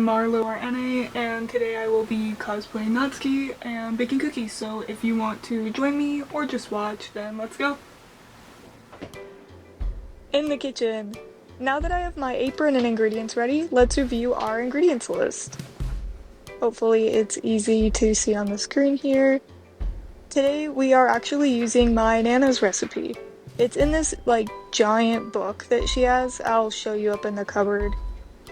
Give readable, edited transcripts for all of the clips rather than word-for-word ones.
Marlowe or NA, and today I will be cosplaying Natsuki and baking cookies, so if you want to join me or just watch, then let's go! In the kitchen! Now that I have my apron and ingredients ready, let's review our ingredients list. Hopefully it's easy to see on the screen here. Today we are actually using my Nana's recipe. It's in this giant book that she has. I'll show you up in the cupboard.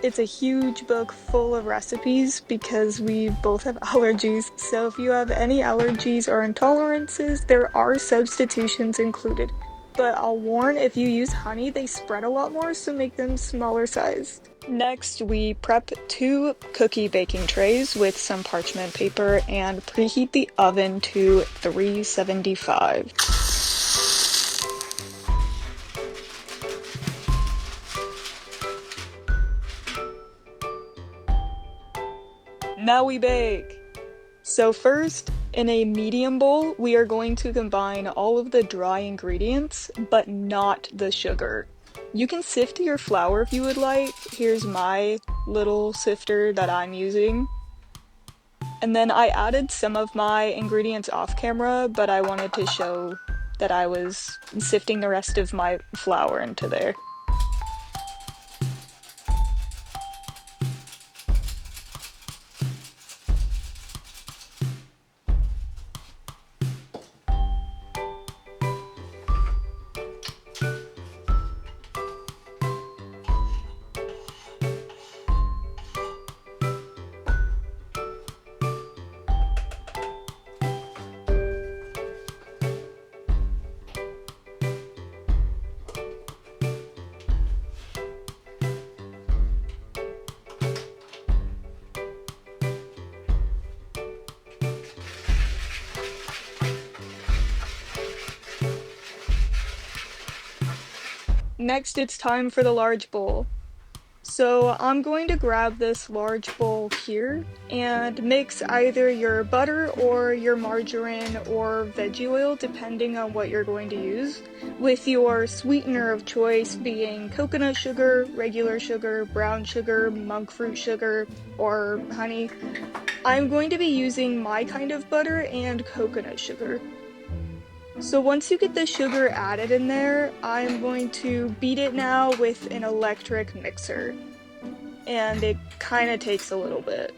It's a huge book full of recipes because we both have allergies, so if you have any allergies or intolerances, there are substitutions included. But I'll warn, if you use honey, they spread a lot more, so make them smaller sized. Next, we prep 2 cookie baking trays with some parchment paper and preheat the oven to 375. Now we bake! So first, in a medium bowl, we are going to combine all of the dry ingredients, but not the sugar. You can sift your flour if you would like. Here's my little sifter that I'm using. And then I added some of my ingredients off camera, but I wanted to show that I was sifting the rest of my flour into there. Next, it's time for the large bowl. So I'm going to grab this large bowl here and mix either your butter or your margarine or veggie oil, depending on what you're going to use, with your sweetener of choice being coconut sugar, regular sugar, brown sugar, monk fruit sugar, or honey. I'm going to be using my kind of butter and coconut sugar. So once you get the sugar added in there, I'm going to beat it now with an electric mixer. And it kind of takes a little bit.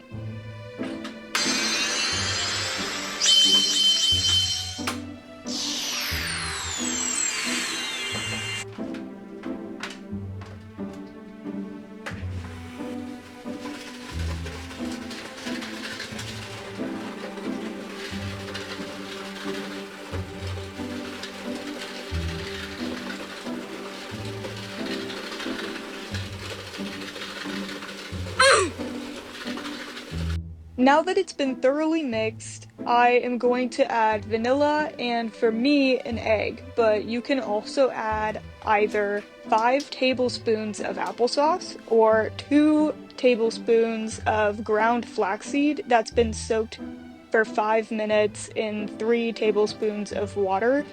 Now that it's been thoroughly mixed, I am going to add vanilla and, for me, an egg, but you can also add either 5 tablespoons of applesauce or 2 tablespoons of ground flaxseed that's been soaked for 5 minutes in 3 tablespoons of water.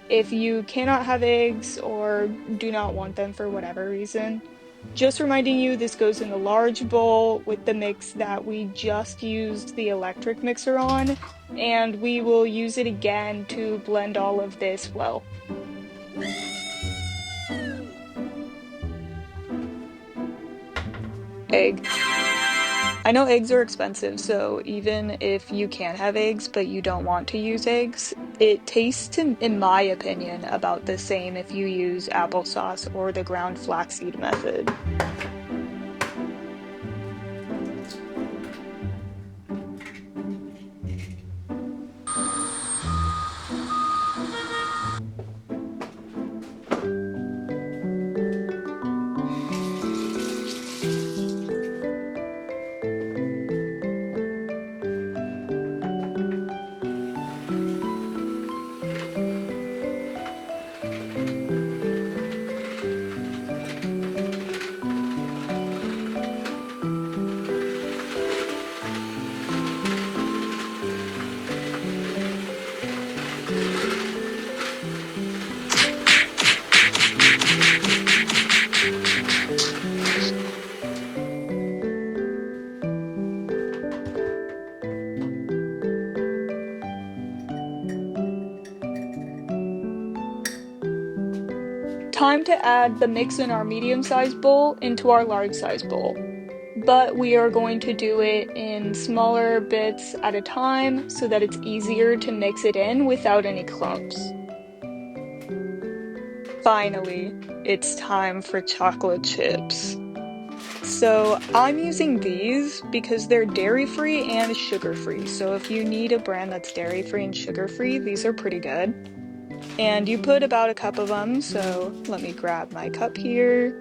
If you cannot have eggs or do not want them for whatever reason. Just reminding you, this goes in the large bowl with the mix that we just used the electric mixer on, and we will use it again to blend all of this well. Egg. I know eggs are expensive, so even if you can have eggs but you don't want to use eggs, it tastes, in my opinion, about the same if you use applesauce or the ground flaxseed method. Time to add the mix in our medium-sized bowl into our large-sized bowl. But we are going to do it in smaller bits at a time so that it's easier to mix it in without any clumps. Finally, it's time for chocolate chips. So I'm using these because they're dairy-free and sugar-free. So if you need a brand that's dairy-free and sugar-free, these are pretty good. And you put about a cup of them, so let me grab my cup here.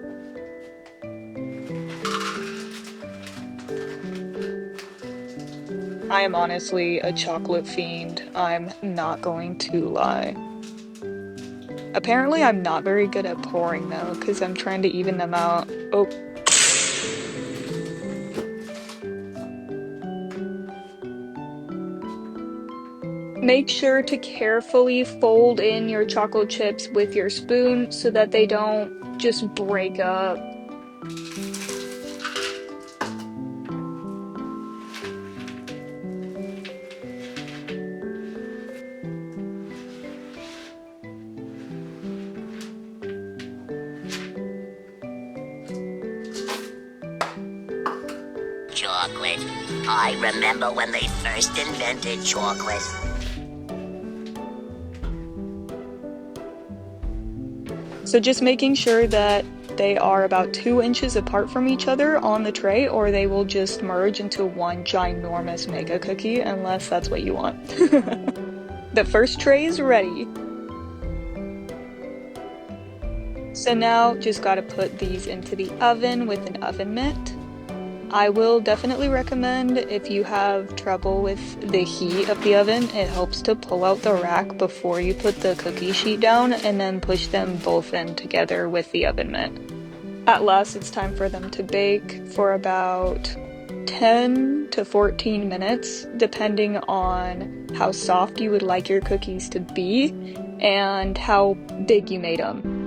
I am honestly a chocolate fiend, I'm not going to lie. Apparently I'm not very good at pouring though, because I'm trying to even them out. Oh. Make sure to carefully fold in your chocolate chips with your spoon so that they don't just break up. Chocolate. I remember when they first invented chocolate. So just making sure that they are about 2 inches apart from each other on the tray, or they will just merge into one ginormous mega cookie, unless that's what you want. The first tray is ready. So now just gotta put these into the oven with an oven mitt. I will definitely recommend, if you have trouble with the heat of the oven, it helps to pull out the rack before you put the cookie sheet down and then push them both in together with the oven mitt. At last, it's time for them to bake for about 10 to 14 minutes, depending on how soft you would like your cookies to be and how big you made them.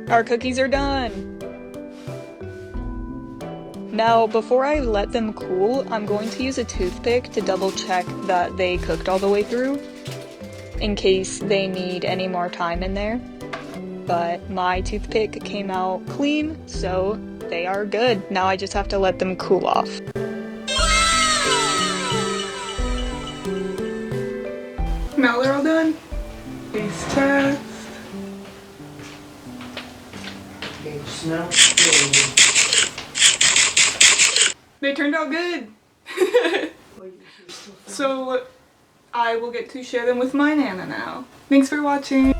Our cookies are done! Now, before I let them cool, I'm going to use a toothpick to double check that they cooked all the way through, in case they need any more time in there. But my toothpick came out clean, so they are good. Now I just have to let them cool off. Now they're all done. Taste test. They turned out good! So I will get to share them with my Nana now. Thanks for watching!